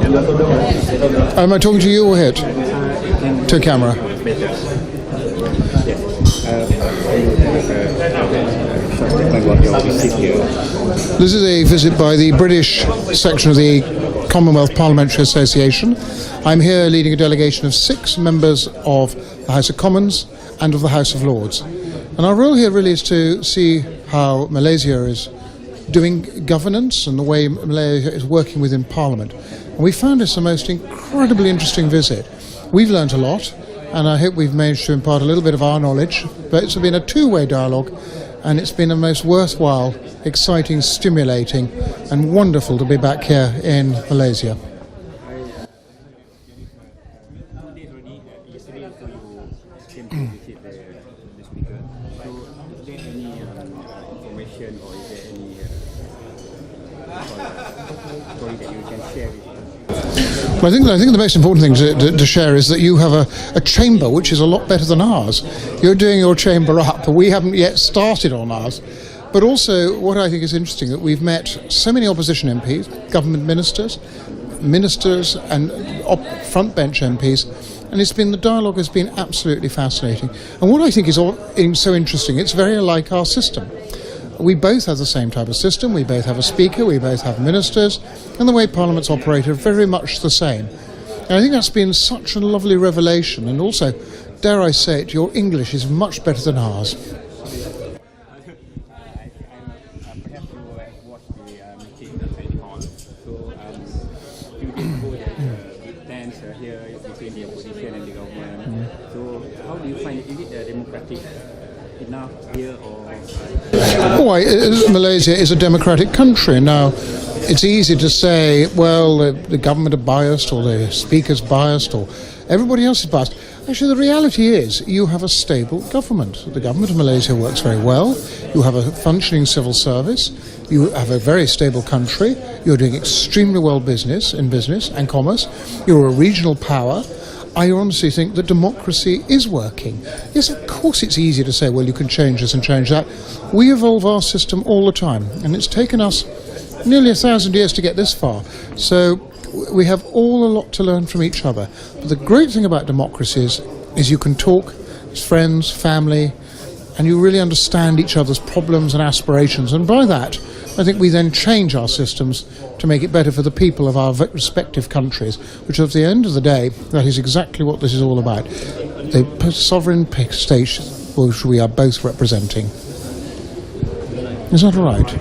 Am I talking to you or here? To camera. This is a visit by the British section of the Commonwealth Parliamentary Association. I'm here leading a delegation of 6 members of the House of Commons and of the House of Lords. And our role here really is to see how Malaysia is doing governance and the way Malaysia is working within Parliament. And we found this a most incredibly interesting visit. We've learnt a lot, and I hope we've managed to impart a little bit of our knowledge, but it's been a two-way dialogue, and it's been a most worthwhile, exciting, stimulating, and wonderful to be back here in Malaysia. Well, I think the most important thing to share is that you have a chamber which is a lot better than ours. You're doing your chamber up, but we haven't yet started on ours. But also, what I think is interesting, that we've met so many opposition MPs, government ministers and front bench MPs, and the dialogue has been absolutely fascinating. And what I think is so interesting, it's very like our system. We both have the same type of system, we both have a speaker, we both have ministers, and the way Parliaments operate are very much the same. And I think that's been such a lovely revelation, and also, dare I say it, your English is much better than ours. How do you find it? Is it democratic enough here, or? Malaysia is a democratic country. Now, it's easy to say, well, the government are biased, or the speaker's biased, or everybody else is biased. Actually, the reality is you have a stable government. The government of Malaysia works very well. You have a functioning civil service. You have a very stable country. You're doing extremely well in business and commerce. You're a regional power. I honestly think that democracy is working. Yes, of course it's easy to say, well, you can change this and change that. We evolve our system all the time, and it's taken us nearly 1,000 years to get this far. So we have all a lot to learn from each other. But the great thing about democracy is you can talk as friends, family, and you really understand each other's problems and aspirations. And by that, I think we then change our systems to make it better for the people of our respective countries, which at the end of the day, that is exactly what this is all about. The sovereign state which we are both representing. Is that all right?